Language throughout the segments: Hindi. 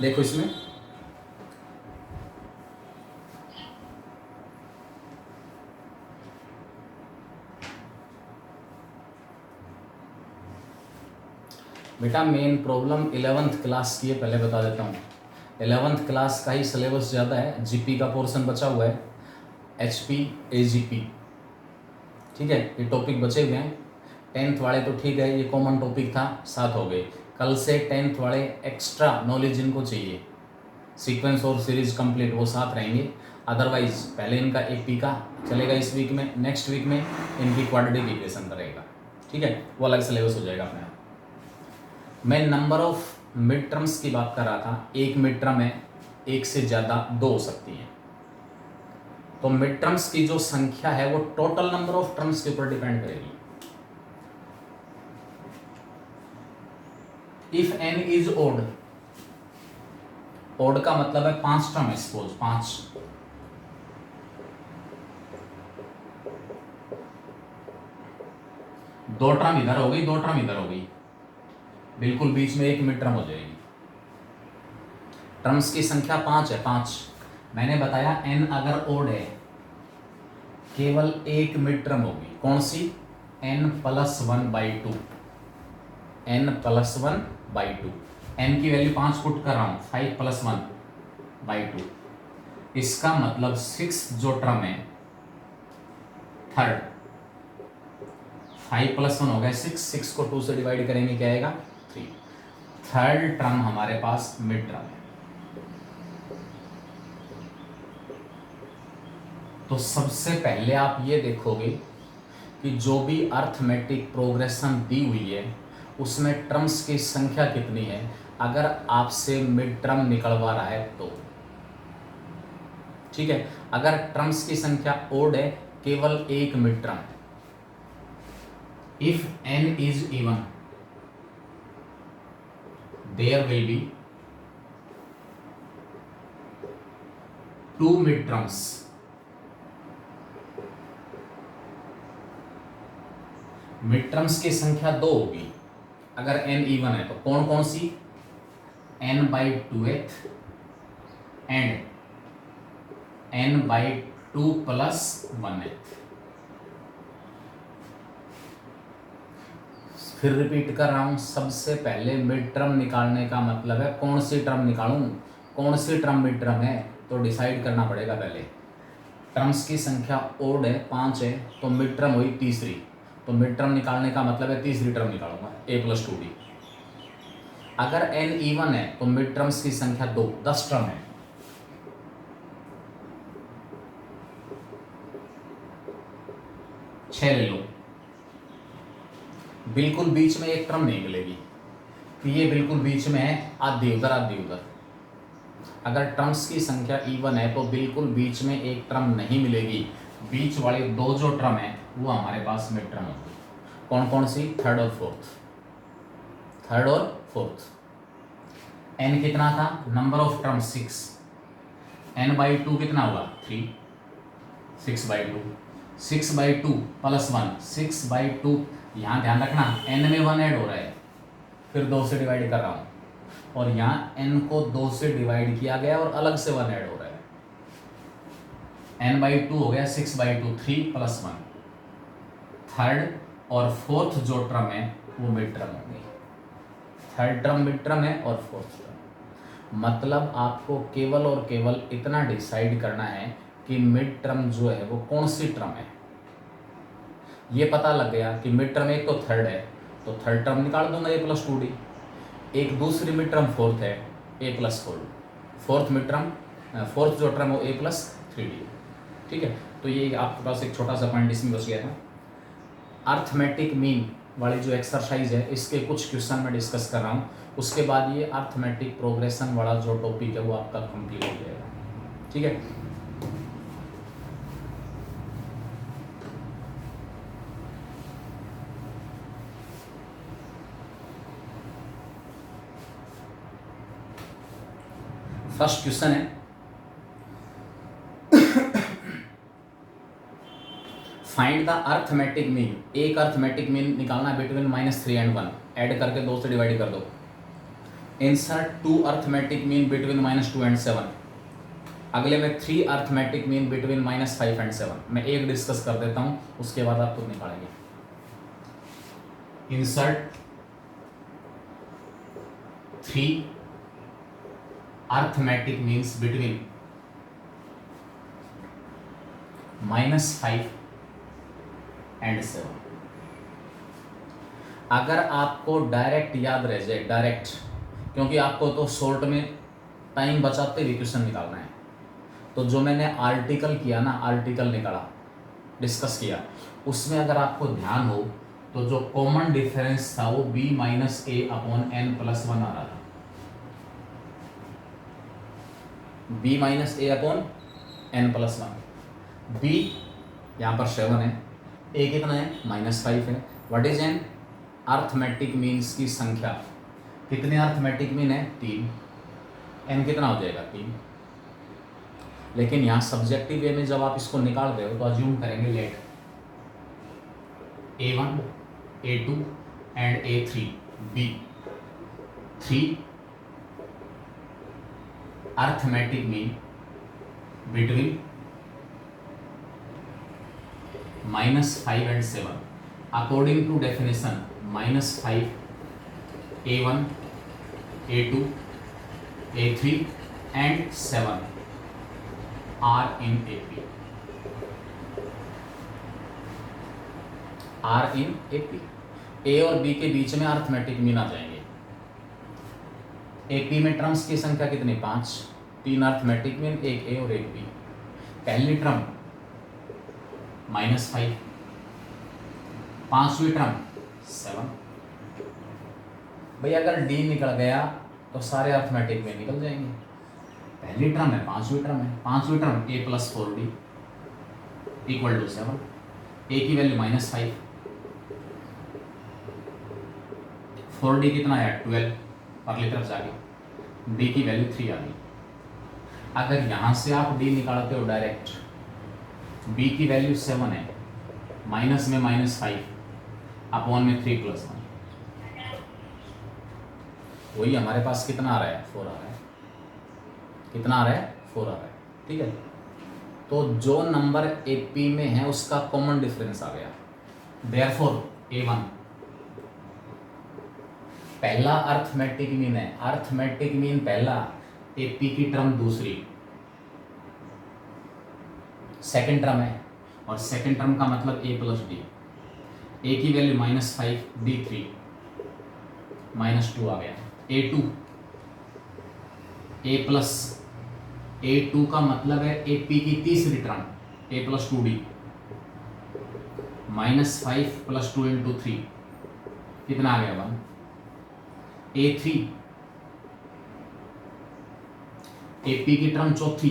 देखो इसमें बेटा मेन प्रॉब्लम 11th क्लास की है, पहले बता देता हूँ। 11th क्लास का ही सिलेबस ज़्यादा है, जीपी का पोर्शन बचा हुआ है, एचपी एजीपी, ठीक है, ये टॉपिक बचे हुए हैं। 10th वाले तो ठीक है, ये कॉमन टॉपिक था, 7 हो गए। कल से 10th वाले एक्स्ट्रा नॉलेज इनको चाहिए, सीक्वेंस और सीरीज कंप्लीट, वो 7 रहेंगे। अदरवाइज पहले इनका एपी का चलेगा इस वीक में, नेक्स्ट वीक में इनकी क्वाड्रेटिक इक्वेशन रहेगा, ठीक है, वो अलग सिलेबस हो जाएगा अपने आप। मैं नंबर ऑफ मिड टर्म्स की बात कर रहा था। एक मिड टर्म है, एक से ज़्यादा 2 हो सकती हैं। तो मिड टर्म्स की जो संख्या है वो टोटल नंबर ऑफ टर्म्स के ऊपर डिपेंड करेगी। If n is odd, odd का मतलब है 5 टर्म है, सपोज 5, दो टर्म इधर हो गई, 2 टर्म इधर हो गई, बिल्कुल बीच में एक मिड टर्म हो जाएगी। टर्म्स की संख्या 5 है, 5। मैंने बताया एन अगर ओड है, केवल एक मिड टर्म होगी, कौन सी? n + 1/2, n + 1/2। n की वैल्यू 5 पुट कर रहा हूं, 5 + 1/2। इसका मतलब 6 जो टर्म है, थर्ड, 5 + 1 हो गया 6, 6 को 2 से डिवाइड करेंगे क्या आएगा? 3। थर्ड टर्म हमारे पास मिड टर्म है। तो सबसे पहले आप ये देखोगे कि जो भी अर्थमेटिक प्रोग्रेशन दी हुई है उसमें टर्म्स की संख्या कितनी है, अगर आपसे मिड टर्म निकलवा रहा है तो, ठीक है। अगर टर्म्स की संख्या ओड है, केवल एक mid term, if n is even there will be 2 mid terms. Mid terms की संख्या 2 होगी अगर n इवन है, तो कौन कौन सी? n/2th and n/2 + 1th। फिर रिपीट कर रहा हूं, सबसे पहले मिड टर्म निकालने का मतलब है कौन सी टर्म निकालूं, कौन सी टर्म मिड टर्म है, तो डिसाइड करना पड़ेगा पहले। टर्म्स की संख्या ओड है, 5 है, तो मिड टर्म हुई तीसरी, तो मिड टर्म निकालने का मतलब है तीसरी टर्म निकालूंगा, a + 2b। अगर n इवन है तो मिड टर्म्स की संख्या 2, 10 टर्म है, छह ले लो, बिल्कुल बीच में एक टर्म नहीं मिलेगी, कि ये बिल्कुल बीच में है, आधी उधर आधी उधर। अगर टर्म्स की संख्या इवन है तो बिल्कुल बीच में एक टर्म नहीं मिलेगी, बीच वाले 2 जो टर्म है वो हमारे पास मिड टर्म होगी। कौन कौन सी? थर्ड और फोर्थ, थर्ड और फोर्थ। n कितना था? नंबर ऑफ टर्म 6, n/2 कितना हुआ? 3, 6/2, 6/2 + 1, 6/2। यहाँ ध्यान रखना n में 1 ऐड हो रहा है, फिर 2 से डिवाइड कर रहा हूँ, और यहाँ n को 2 से डिवाइड किया गया और अलग से 1 ऐड हो रहा है। n/2 हो गया 6/2, 3 + 1। थर्ड और फोर्थ जो टर्म है वो मिड टर्म होंगे। थर्ड टर्म मिड टर्म है और फोर्थ टर्म, मतलब आपको केवल और केवल इतना डिसाइड करना है कि मिड टर्म जो है वो कौन सी टर्म है। ये पता लग गया कि मिड टर्म एक तो थर्ड है, तो थर्ड टर्म निकाल दूंगा a + 2d। एक दूसरी मिड टर्म फोर्थ है, a + 4d। Fourth mid term, fourth जो टर्म हो a + 3d, ठीक है। तो ये आपके पास एक छोटा सा पॉइंट इसमें बच गया था। अर्थमेटिक मीन वाली जो एक्सरसाइज है, इसके कुछ क्वेश्चन मैं डिस्कस कर रहा हूँ, उसके बाद ये अर्थमेटिक प्रोग्रेशन वाला जो टॉपिक है वो आपका कंप्लीट हो जाएगा, ठीक है। फर्स्ट क्वेश्चन है, फाइंड द अर्थमेटिक मीन। एक अर्थमेटिक मीन निकालना बिटवीन -3 और 1, ऐड करके 2 से डिवाइड कर दो। Insert 2 arithmetic mean between -2 and 7। अगले में 3 अर्थमेटिक मीन बिटवीन -5 एंड 7। मैं एक डिस्कस कर देता हूं, उसके बाद आप खुद निकालेंगे। Insert 3 arithmetic means between -5 and 7। अगर आपको डायरेक्ट याद रह जाए, डायरेक्ट, क्योंकि आपको तो शॉर्ट में टाइम बचाते हुए क्वेश्चन निकालना है, तो जो मैंने आर्टिकल किया ना, आर्टिकल निकाला, डिस्कस किया, उसमें अगर आपको ध्यान हो तो जो कॉमन डिफरेंस था वो b - a/n+1 आ रहा था। b - a/n+1, b यहाँ पर 7 है, a कितना है -5 है। What is an? Arithmetic means की संख्या। कितने अर्थमेटिक मीन है? 3। n कितना हो जाएगा? 3। लेकिन यहाँ सब्जेक्टिव वे में जब आप इसको निकाल रहे हो तो अज्यूम करेंगे let a1 a2 and a3 b 3 arithmetic mean between -5 and 7 according to definition. -5 a1 a2 a3 and 7 are in AP, are in AP। A और बी के बीच में अर्थमेटिक मीन आ जाएंगे। AP में टर्म्स की संख्या कितनी? 5। 3 अर्थमेटिक मीन, एक ए और एक बी। पहली टर्म -5, पांचवी टर्म 7। भाई अगर डी निकल गया तो सारे अर्थमेटिक में निकल जाएंगे। पहली टर्म है, पांचवी टर्म है, पांचवी टर्म a+4d = 7। a की वैल्यू -5, 4d कितना है? 12। अगली तरफ जाके d की वैल्यू 3 आ गई। अगर यहां से आप d निकालते हो डायरेक्ट, b की वैल्यू 7 है, माइनस में -5 अपॉन में 3+1, वही हमारे पास कितना आ रहा है? 4 आ रहा है। कितना आ रहा है? 4 आ रहा है। ठीक है, तो जो नंबर AP में है उसका कॉमन डिफरेंस आ गया। देयरफॉर A1 पहला अर्थमेटिक मीन है, अर्थमेटिक मीन पहला, AP की टर्म दूसरी, सेकंड टर्म है, और सेकंड टर्म का मतलब a+d। a की वैल्यू -5 d 3 -2 आ गया। a2 a2 का मतलब है AP की तीसरी टर्म a+2d, -5 + 2 × 3 कितना आ गया? 1। a3 AP की टर्म चौथी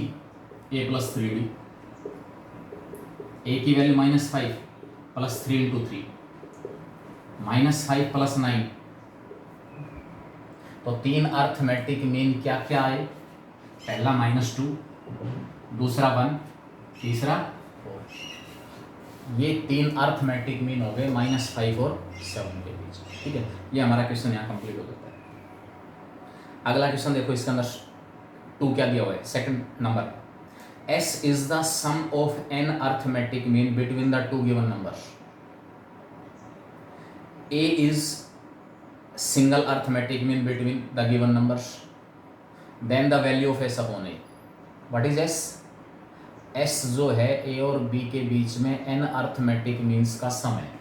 a+3d, a की वैल्यू -5 + 3 × 3 -5 + 9, तो 3 अर्थमेटिक मीन क्या क्या आए? पहला -2, दूसरा 1, तीसरा 4। ये 3 अर्थमेटिक मीन हो गए -5 और 7 के बीच। ठीक है, ये हमारा क्वेश्चन यहाँ कंप्लीट हो जाता है। अगला क्वेश्चन देखो, इसके अंदर 2 क्या दिया हुआ है? Second number, S is the sum of n arithmetic mean between the two given numbers. A is single arithmetic mean between the given numbers. Then the value of S upon A. What is S? S जो है A और B के बीच में n arithmetic means का सम है।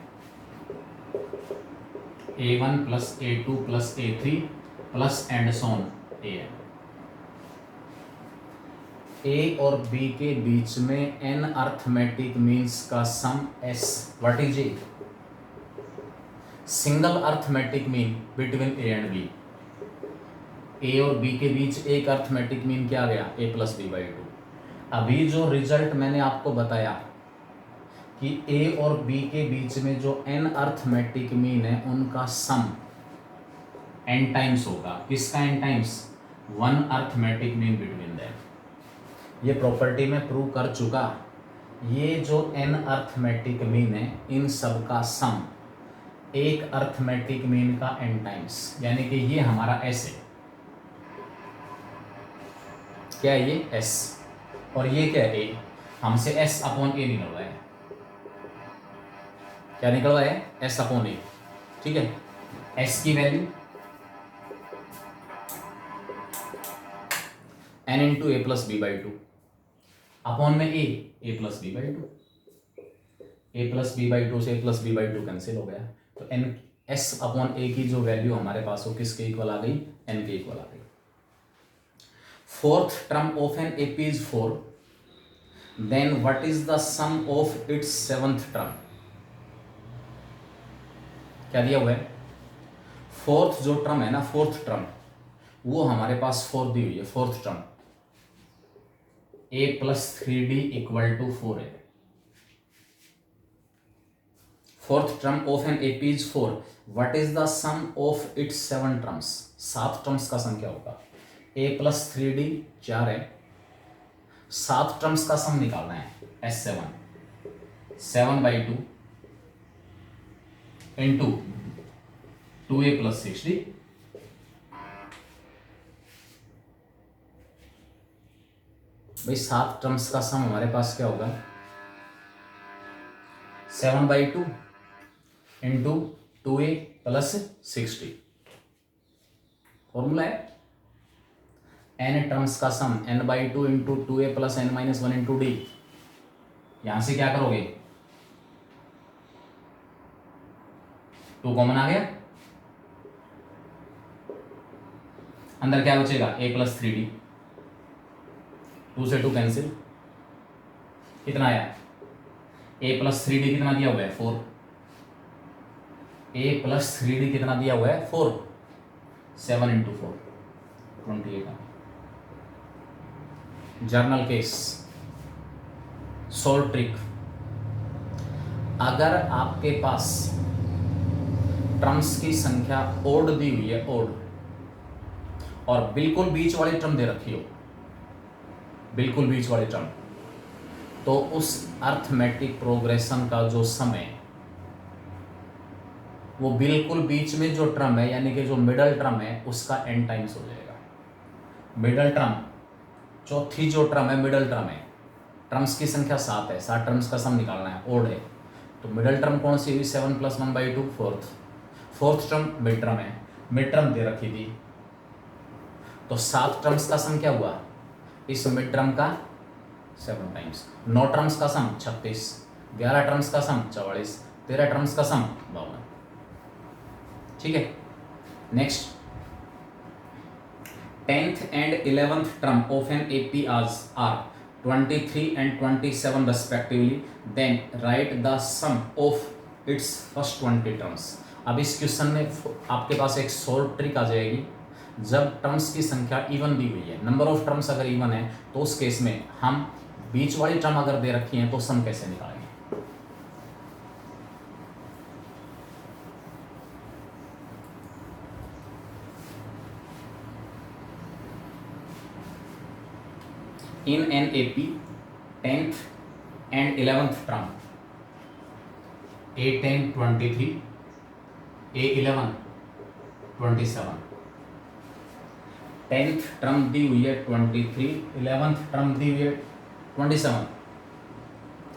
A1 + A2 + A3 + and so on AN। A और B के बीच में n अर्थमेटिक मीन्स का सम S। What is A? Single arithmetic mean between A and B। A और B के बीच एक अर्थमेटिक मीन क्या आ गया? A + B/2। अभी जो रिजल्ट मैंने आपको बताया कि A और B के बीच में जो n अर्थमेटिक मीन है उनका सम n टाइम्स होगा। किसका n times? 1 arithmetic mean between them. ये प्रॉपर्टी में प्रूव कर चुका। ये जो n अर्थमेटिक मीन है इन सब का सम एक अर्थमेटिक मीन का n टाइम्स, यानी कि ये हमारा S है। क्या है ये s, और ये क्या है a, हमसे s अपॉन a निकल रहा है, क्या निकल रहा है s अपॉन a, ठीक है। s की value n into a plus b by two upon में a plus b by two, a plus b by two से a plus b by two cancel हो गया, तो एन एस अपॉन ए की जो वैल्यू हमारे पास हो किसके इक्वल आ गई, एन के इक्वल आ गई। Fourth term of an AP is 4, then what is the sum of its seventh term, क्या दिया हुआ है, फोर्थ जो टर्म है ना, फोर्थ टर्म वो हमारे पास 4 दी हुई है, fourth term a plus 3d equal to 4 है। Fourth term of an AP is 4, what is the sum of its 7 terms, 7 terms का सम क्या होगा, a प्लस 3d 4 है, 7 टर्म्स का सम निकालना है S7, 7/2 into 2a plus 6d, भाई 7 टर्म्स का सम हमारे पास क्या होगा, 7/2 into 2a plus 6d, formula है n टर्म्स का सम n/2 into 2a plus n-1 into d। यहां से क्या करोगे, 2 कॉमन आ गया, अंदर क्या बचेगा a प्लस 3d, 2 से 2 कैंसिल, कितना आया, a प्लस 3d कितना दिया हुआ है 4, a प्लस 3d कितना दिया हुआ है 4, 7 into 4 28। Journal case solve trick, अगर आपके पास टर्म्स की संख्या ओड दी हुई है, ओड, और बिल्कुल बीच वाली टर्म दे रखी हो, बिल्कुल बीच वाली टर्म, तो उस अर्थमेटिक प्रोग्रेशन का जो समय वो बिल्कुल बीच में जो टर्म है यानी कि जो मिडल टर्म है उसका n टाइम्स हो जाएगा। मिडल टर्म, चौथी जो टर्म है मिडल टर्म है, टर्म्स की संख्या 7 है, 7 टर्म्स का सम निकालना है, ओड है, तो मिडल टर्म कौन सी हुई, 7 + 1/2 फोर्थ टर्म मिड टर्म है, मिड टर्म दे रखी थी, तो 7 टर्म्स का सम क्या हुआ, इस मिड टर्म का 7 टाइम्स, 9 टर्म्स का सम 36, 11 टर्म्स का सम 44, 13 टर्म्स का सम 52, ठीक है। Next, 10th and 11th term of an AP are 23 and 27 respectively, then write the sum of its first 20 terms। अब इस क्वेश्चन में आपके पास एक सोल्व ट्रिक आ जाएगी, जब टर्म्स की संख्या इवन दी हुई है, नंबर ऑफ टर्म्स अगर इवन है तो उस केस में हम बीच वाली टर्म अगर दे रखी है तो सम कैसे निकालेंगे। In an AP, 10th and 11th term, A10 23, A11 27, 10th term दी हुई है 23, 11th टर्म दी हुई है 27,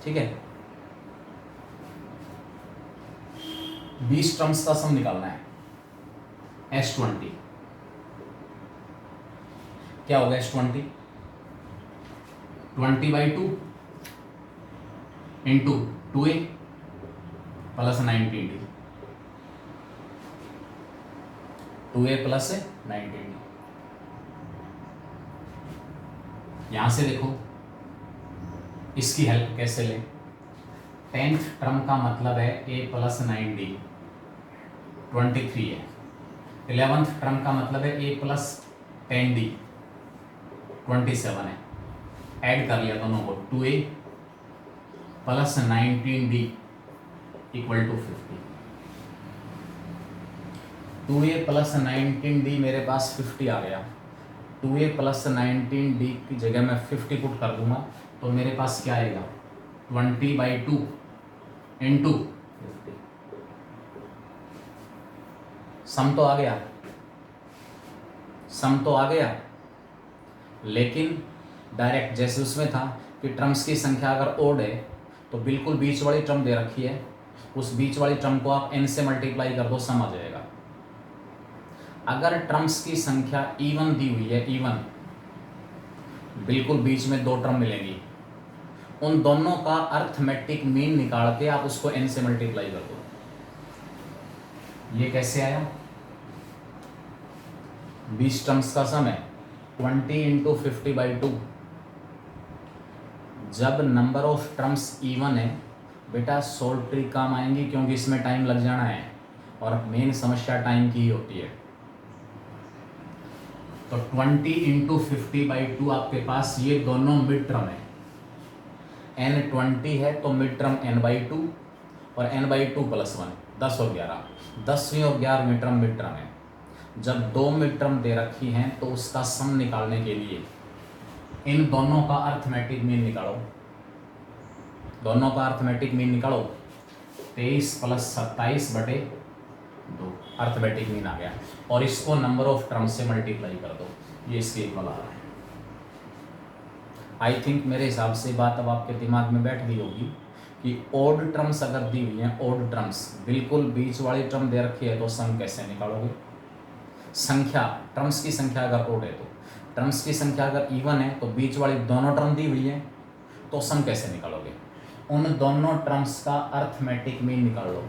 ठीक है। 20 टर्म्स का सम निकालना है, S20 क्या होगा, S20 20/2 into 2a plus 19d, 2a plus 19d। यहां से देखो इसकी हेल्प कैसे लें, 10th टर्म का मतलब है a प्लस 9d 23 है, 11th टर्म का मतलब है a प्लस 10d 27 है, ऐड कर लिया दोनों को, 2a plus 19d equal to 50, 2a plus 19d मेरे पास 50 आ गया, 2a प्लस 19d की जगह मैं 50 पुट कर दूंगा तो मेरे पास क्या आएगा, 20/2 इंटू 50, सम तो आ गया, सम तो आ गया, लेकिन डायरेक्ट, जैसे उसमें था कि टर्म्स की संख्या अगर ओड है तो बिल्कुल बीच वाली टर्म दे रखी है, उस बीच वाली टर्म को आप n से मल्टीप्लाई कर दो, सम आ जाएगा। अगर टर्म्स की संख्या इवन दी हुई है, इवन, बिल्कुल बीच में दो टर्म मिलेंगी, उन दोनों का अर्थमेटिक मीन निकाल के आप उसको n से मल्टीप्लाई कर दो। ये कैसे आया? 20 टर्म्स का सम है, 20 × 50/2। जब नंबर ऑफ टर्म्स इवन है बेटा, सॉल्व ट्रिक काम आएंगी, क्योंकि इसमें टाइम लग जाना है और मेन समस्या टाइम की ही होती है। तो 20 × 50/2 आपके पास ये दोनों मिड टर्म है, n 20 है तो मिड टर्म n/2 और n/2 + 1, 10 और 11, 10वीं और 11वीं टर्म मिड टर्म है। जब दो मिड टर्म दे रखी हैं तो उसका सम निकालने के लिए इन दोनों का अर्थमेटिक मीन निकालो, दोनों का अर्थमेटिक मीन निकालो। 23 + 27/2 अर्थमेटिक मीन आ गया, और इसको नंबर ऑफ टर्म से मल्टीप्लाई कर दो, ये इसके इक्वल आ रहा है। आई थिंक मेरे हिसाब से बात अब आपके दिमाग में बैठ गई होगी कि ओड टर्म्स अगर दी हुई हैं, ओड टर्म्स बिल्कुल बीच वाली टर्म दे रखी है तो सम कैसे निकालोगे। संख्या, टर्म्स की संख्या अगर ओड है तो, टर्म्स की संख्या अगर इवन है तो बीच वाली दोनों टर्म दी हुई है तो सम कैसे निकालोगे। उन दोनों टर्म्स का अर्थमेटिक मीन निकाल लो,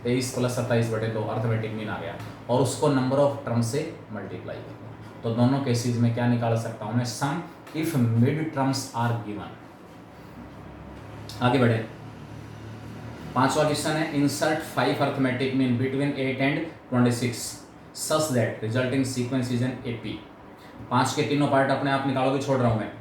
23 + 27/2 अर्थमेटिक मीन आ गया, और उसको नंबर ऑफ टर्म से मल्टीप्लाई कर दो। तो दोनों केसेस में क्या निकाल सकता हूँ मैं, sum if mid terms are given. आगे बढ़े, 5वां क्वेश्चन है, insert 5 arithmetic mean between 8 and 26 such that resulting sequence is an AP. 5 के तीनों पार्ट अपने आप निकालोगे, छोड़ रहा हूं मैं।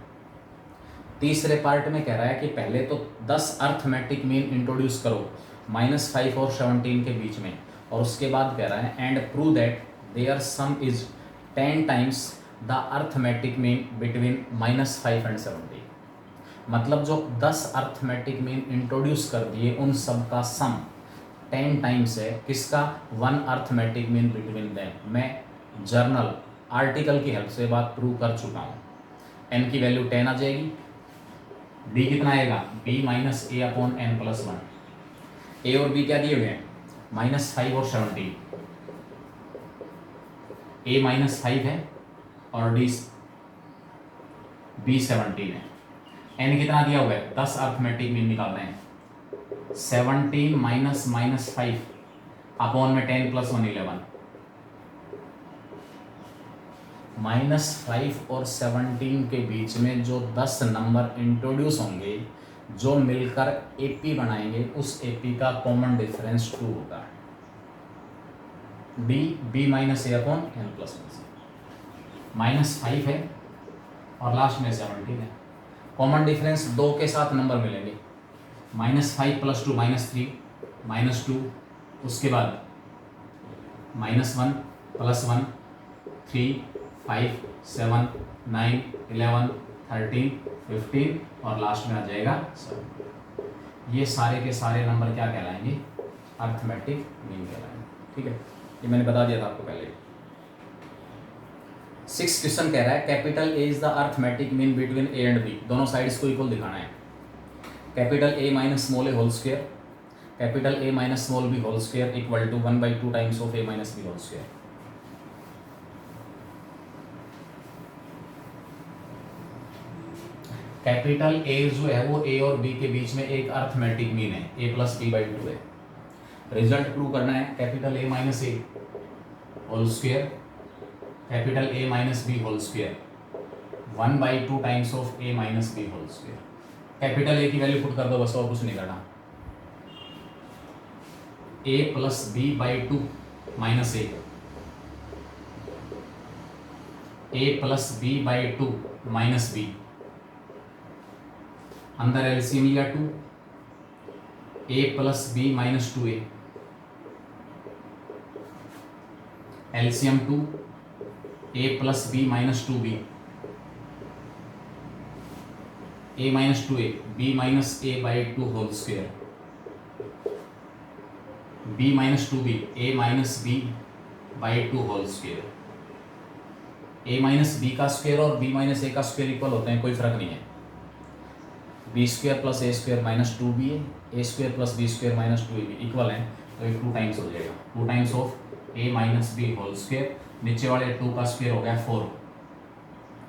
तीसरे पार्ट में कह रहा है कि पहले तो 10 अर्थमेटिक मीन इंट्रोड्यूस करो -5 और 17 के बीच में, और उसके बाद कह रहा है and prove that there sum is 10 times the arithmetic mean between -5 and 17। मतलब जो 10 अर्थमेटिक मीन इंट्रोड्यूस कर दिए उन सब का सम 10 टाइम्स है किसका, 1 अर्थमेटिक मीन बिटवीन देम। मैं जर्नल आर्टिकल की हेल्प से बात प्रूव कर चुका हूँ। n की वैल्यू 10 आ जाएगी, d कितना आएगा, b - a/n + 1। a और b क्या दिए हुए हैं, -5 और 17। a -5 है और b 17 है। n कितना दिया हुआ है, 10 अर्थमेटिक मीन निकालना है। 17 - -5 अपॉन में 10 + 1 11। -5 और 17 के बीच में जो 10 नंबर इंट्रोड्यूस होंगे जो मिलकर एपी बनाएंगे, उस एपी का कॉमन डिफरेंस 2 होता है। b - a/n + 1 -5 है और लास्ट में 17 है। कॉमन डिफरेंस 2 के साथ नंबर मिलेंगे, -5 + 2 -3 -2, उसके बाद -1 + 1 3 5 7 9 11 13 15 और लास्ट में आ जाएगा 7। ये सारे के सारे नंबर क्या कहलाएंगे, अर्थमेटिक मीन कहलाएंगे। ठीक है, ये मैंने बता दिया था आपको पहले। 6 क्वेश्चन कह रहा है capital A is the arithmetic mean between a and b. दोनों साइड्स को इक्वल दिखाना है। Capital A - small a whole square, capital A - small b whole square equal to 1/2 times of a - b whole square. Capital A जो है वो ए और बी के बीच में एक अर्थमेटिक मीन है, a + b/2 है। रिजल्ट प्रूव करना है, capital A - a whole square, capital A - b whole square 1/2 times of a - b whole square. Capital A की वैल्यू पुट कर दो बस, और कुछ नहीं करना। a + b/2 - a, a + b/2 - b, अंदर एलसीएम लिया 2, a + b - 2a, LCM 2, a + b - 2b, a - 2a, b - a/2 whole square, b - 2b, a - b/2 whole square. A minus b का स्क्वायर और बी माइनस ए का स्क्वायर इक्वल होते हैं, कोई फर्क नहीं है। B square plus a square minus 2b a square plus b square minus 2ab equal है, तो ये 2 टाइम्स हो जाएगा, 2 times of a minus b whole square, नीचे वाले 2 का स्क्वायर हो गया 4,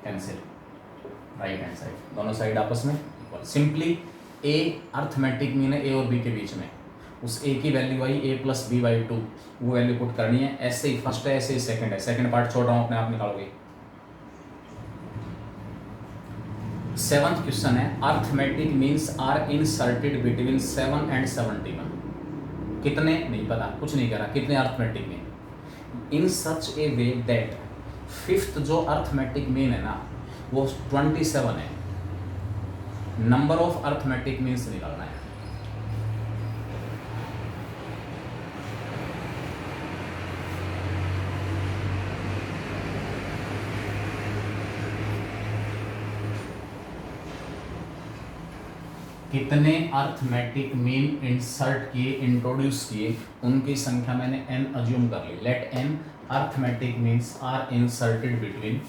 कैंसिल, राइट हैंड साइड, दोनों साइड आपस में इक्वल। सिंपली ए अर्थमेटिक मीन है ए और बी के बीच में, उस ए की वैल्यू आई ए प्लस बी बाई 2, वो वैल्यू पुट करनी है। ऐसे ही फर्स्ट है, ऐसे ही सेकंड है, सेकंड पार्ट छोड़ रहा हूँ, अपने आप निकालोगे। 7th क्वेश्चन है, arithmetic means are inserted between 7 and 71। कितने नहीं पता, कुछ नहीं कह रहा, कितने arithmetic mean in such a way that 5th जो अर्थमेटिक मीन है ना वो 27 है। नंबर ऑफ अर्थमेटिक मीन्स निकालना है। कितने अर्थमेटिक मीन इंसर्ट किए, इंट्रोड्यूस किए, उनकी संख्या मैंने n अज्यूम कर ली। Let n arithmetic means are inserted between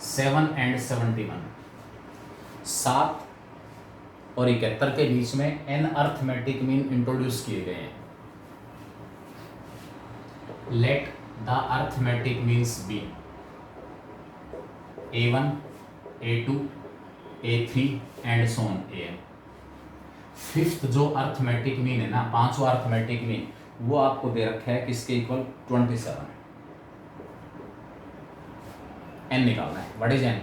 7 and 71। 7 और 71 के बीच में n अर्थमेटिक मीन इंट्रोड्यूस किए गए हैं। Let the arithmetic means be A1 A2 A3 and so on an। 5th जो अर्थमेटिक मीन है ना, 5वां अर्थमेटिक मीन, वो आपको दे रखा है किसके इक्वल 27। n निकालना है। What is n?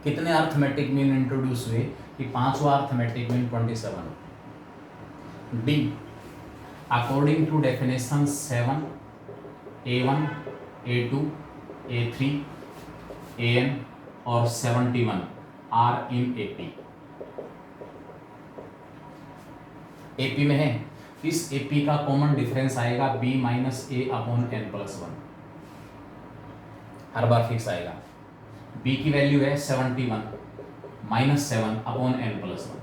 कितने अर्थमेटिक मीन इंट्रोड्यूस हुए कि 5वां arithmetic mean 27। d according to definition 7 A1 A2 A3 an और 71 आर इन AP। AP में है, इस AP का कॉमन डिफरेंस आएगा B माइनस ए अपॉन n प्लस 1, हर बार फिक्स आएगा। B की वैल्यू है 71 minus 7 upon n plus 1,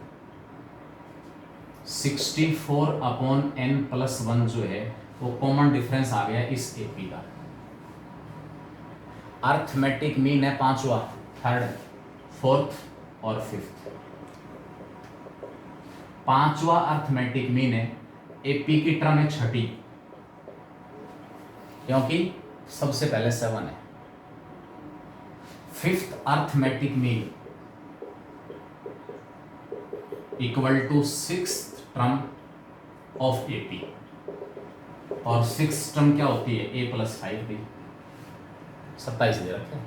64 upon n plus 1 जो है वो कॉमन डिफरेंस आ गया इस AP का। अर्थमेटिक मीन है 5वां, 3rd, 4th और 5th। 5वां अर्थमेटिक मीन है AP की टर्म है 6ठी, क्योंकि सबसे पहले 7 है। 5th arithmetic mean equal to 6th term of AP, और 6th टर्म क्या होती है A प्लस 5B, 27 दे रखे हैं।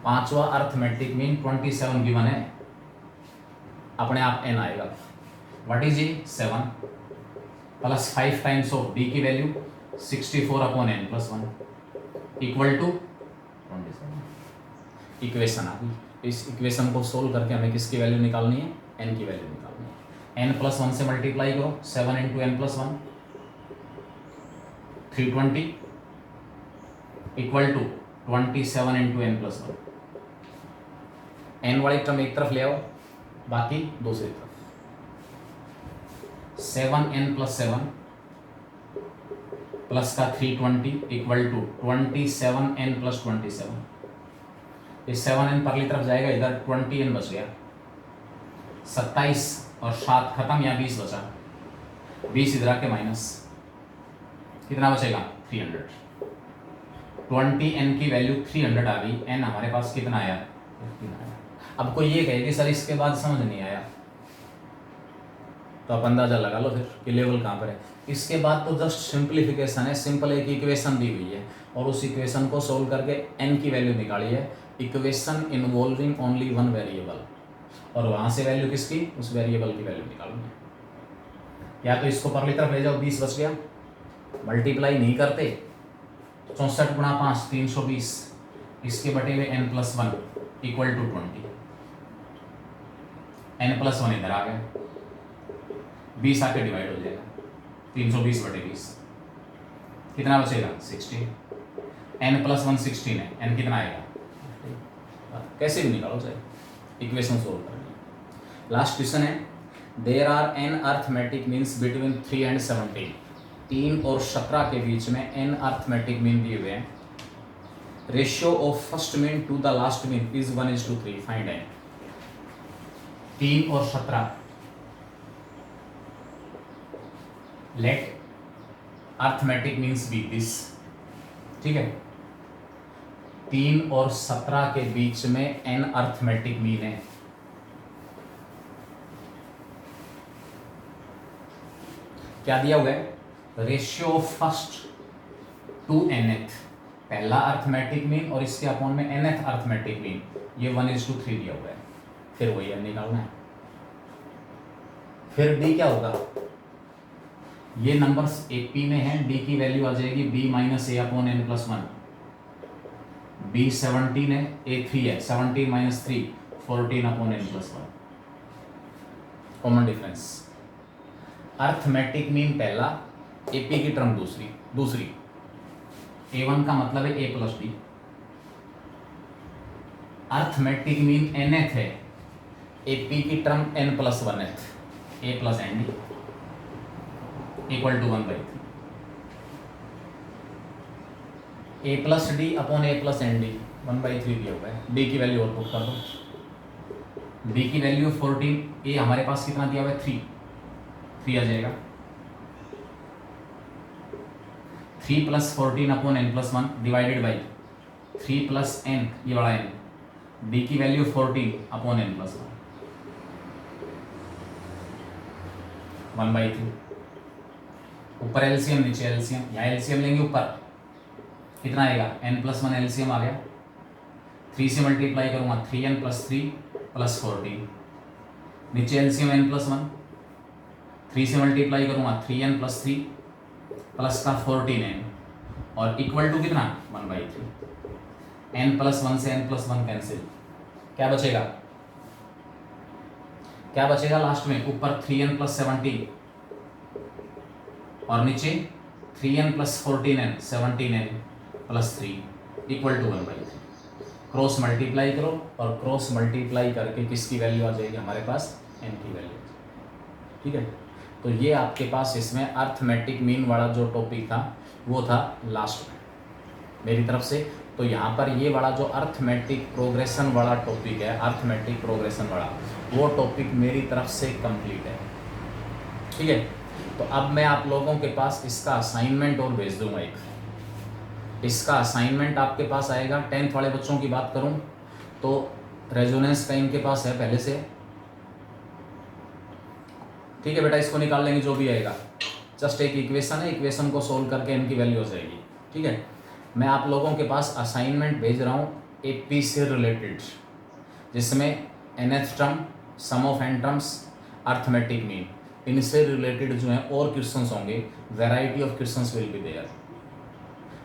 5वां अर्थमेटिक मीन 27 गिवन है, अपने आप n आएगा। What is a 7 plus 5 times of b की value 64 upon n plus 1 equal to 27। Equation आ गई। इस इक्वेशन को सोल्व करके हमें किसकी वैल्यू निकालनी है, n की वैल्यू निकालनी है। n प्लस 1 से मल्टीप्लाई करो, 7 into n plus 1 320 equal to 27 into n plus 1। n वाली टर्म एक तरफ ले आओ, बाकी दूसरी तरफ। 7n प्लस 7 प्लस का 320 इक्वल टू 27n प्लस 27। ये 7n परली तरफ जाएगा, इधर 20n बच गया। 27 और 7 खत्म, यहाँ 20 बचा। 20 इधर आके माइनस, कितना बचेगा 300। 20n की वैल्यू 300 आ गई, n हमारे पास कितना आया 15 आया। अब कोई ये कहे कि सर इसके बाद समझ नहीं आया, तो आप अंदाजा लगा लो फिर कि लेवल कहाँ पर है। इसके बाद तो जस्ट सिंप्लीफिकेशन है, सिंपल एक इक्वेशन दी हुई है और उस इक्वेशन को सोल्व करके n की वैल्यू निकाली है। Equation involving only one variable, और वहाँ से वैल्यू किसकी, उस वेरिएबल की वैल्यू निकालनी है। या तो इसको परली तरफ ले जाओ, 20 बच गया, मल्टीप्लाई नहीं करते, 64 गुणा 5 320, इसके बटे हुए n plus 1 equal to 20। n plus 1 इधर आ गया, 20 आके डिवाइड हो जाएगा, 320 बटे 20, कितना बचेगा 16। n प्लस 1 16 है, n कितना आएगा, कैसे भी निकालो चाहे, इक्वेशन सोल्व करनी है। लास्ट क्वेश्चन है, there are n arithmetic means between 3 and 17। 3 और 17 के बीच में n अर्थमेटिक मीन दिए हुए हैं। Ratio of first mean to the last mean is 1:3। Find n। 3 और 17 let arithmetic means be this. ठीक है, 3 और 17 के बीच में n अर्थमेटिक मीन है। क्या दिया हुआ है? Ratio of first to nth, पहला अर्थमेटिक मीन और इसके अपॉन में nth अर्थमेटिक मीन, ये 1:3 दिया हुआ है। फिर वही n निकालना है। फिर d क्या होगा? ये नंबर्स AP में है, d की वैल्यू आ जाएगी b minus a upon n plus 1। b 17 है, a 3 है, 17 minus 3 14 upon n plus 1। Common difference, arithmetic mean पहला, AP की टर्म दूसरी। A1 का मतलब है a plus d। Arithmetic mean nth है, AP की term n plus 1th, a plus n d equal to 1/3। a plus d upon a plus n d 1/3 दिया हुआ है। d की वैल्यू और पुट कर दो। d की वैल्यू 14, a हमारे पास कितना दिया हुआ है? 3 आ जाएगा। 3 plus 14 upon n plus 1 divided by 3 plus n, ये बड़ा n। d की वैल्यू 14 अपॉन n प्लस 1/3। ऊपर एलसीएम नीचे एलसीएम, यहाँ एलसीएम लेंगे ऊपर कितना आएगा? n प्लस 1 एलसीएम आ गया। 3 से मल्टीप्लाई करूंगा 3n प्लस 3 प्लस 14, नीचे एलसीएम n प्लस 1, 3 से मल्टीप्लाई करूंगा 3n प्लस 3 प्लस का 14n और इक्वल टू कितना? 1/3। n प्लस 1 से n प्लस 1 कैंसिल, क्या बचेगा? क्या बचेगा लास्ट में? ऊपर 3n प्लस 17 और नीचे 3n plus 14n 17n plus 3 equal to 1/3। Cross multiply करो और क्रॉस मल्टीप्लाई करके किसकी वैल्यू आ जाएगी हमारे पास? n की वैल्यू। ठीक है, तो ये आपके पास इसमें अर्थमेटिक मीन वाला जो टॉपिक था वो था लास्ट में मेरी तरफ से। तो यहाँ पर ये वाला जो अर्थमेटिक प्रोग्रेशन वाला टॉपिक है, अर्थमेटिक प्रोग्रेशन वाला, वो टॉपिक मेरी तरफ से कंप्लीट है। ठीक है, तो अब मैं आप लोगों के पास इसका असाइनमेंट और भेज दूंगा एक। इसका असाइनमेंट आपके पास आएगा। 10th वाले बच्चों की बात करूं तो रेजोनेंस का इनके पास है पहले से। ठीक है बेटा, इसको निकाल लेंगे जो भी आएगा। जस्ट एक इक्वेशन है, इक्वेशन को सोल्व करके इनकी वैल्यू हो जाएगी। ठीक है, मैं आप लोगों के पास असाइनमेंट भेज रहा हूँ AP से रिलेटेड, जिसमें nth term, sum of n terms, arithmetic mean, इनसे रिलेटेड जो है और क्वेश्चंस होंगे। Variety of questions will be there.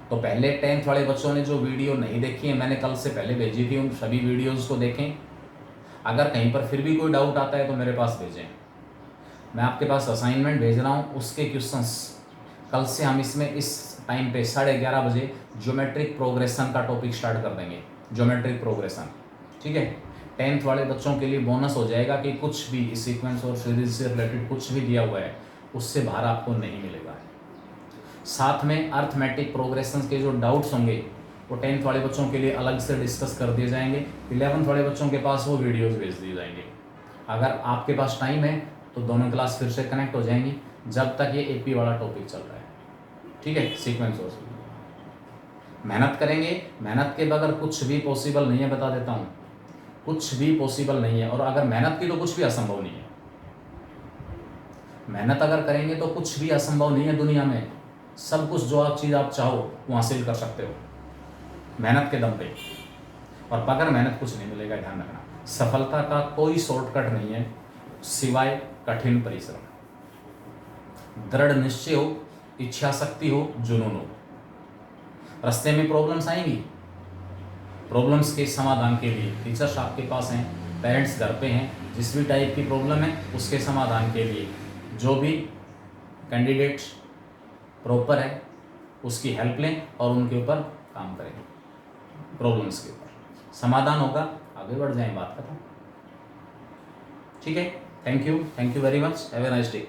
तो पहले 10th वाले बच्चों ने जो वीडियो नहीं देखी है, मैंने कल से पहले भेजी थी, उन सभी वीडियोस को देखें। अगर कहीं पर फिर भी कोई डाउट आता है तो मेरे पास भेजें। मैं आपके पास असाइनमेंट भेज रहा हूँ, उसके क्वेश्चंस कल से हम इसमें इस टाइम पे 11:30 बजे ज्योमेट्रिक प्रोग्रेशन का टॉपिक स्टार्ट कर देंगे। ज्योमेट्रिक प्रोग्रेशन, ठीक है। 10th वाले बच्चों के लिए बोनस हो जाएगा कि कुछ भी इस सीक्वेंस और सीरीज से रिलेटेड कुछ भी दिया हुआ है उससे बाहर आपको नहीं मिलेगा। साथ में अर्थमेटिक प्रोग्रेशन के जो डाउट्स होंगे वो 10th वाले बच्चों के लिए अलग से डिस्कस कर दिए जाएंगे। 11th वाले बच्चों के पास वो वीडियोस भेज दिए जाएंगे। अगर आपके पास टाइम है तो दोनों क्लास फिर से कनेक्ट हो जाएंगी जब तक ये AP वाला टॉपिक चल रहा है, ठीक है। सीक्वेंस और मेहनत करेंगे, मेहनत के बगैर कुछ भी पॉसिबल नहीं है, बता देता हूँ, कुछ भी पॉसिबल नहीं है। और अगर मेहनत की तो कुछ भी असंभव नहीं है। मेहनत अगर करेंगे तो कुछ भी असंभव नहीं है दुनिया में। सब कुछ जो आप चीज़ आप चाहो वो हासिल कर सकते हो मेहनत के दम पे। और बगैर मेहनत कुछ नहीं मिलेगा, ध्यान रखना। सफलता का कोई शॉर्टकट नहीं है सिवाय कठिन परिश्रम, दृढ़ निश्चय हो, इच्छा शक्ति हो, जुनून हो। रास्ते में प्रॉब्लम्स आएंगी, प्रॉब्लम्स के समाधान के लिए टीचर्स आपके पास हैं, पेरेंट्स घर पे हैं। जिस भी टाइप की प्रॉब्लम है उसके समाधान के लिए जो भी कैंडिडेट प्रॉपर है उसकी हेल्प लें और उनके ऊपर काम करें। प्रॉब्लम्स के ऊपर समाधान होगा, आगे बढ़ जाएं, बात खत्म। ठीक है, thank you very much, have a nice day.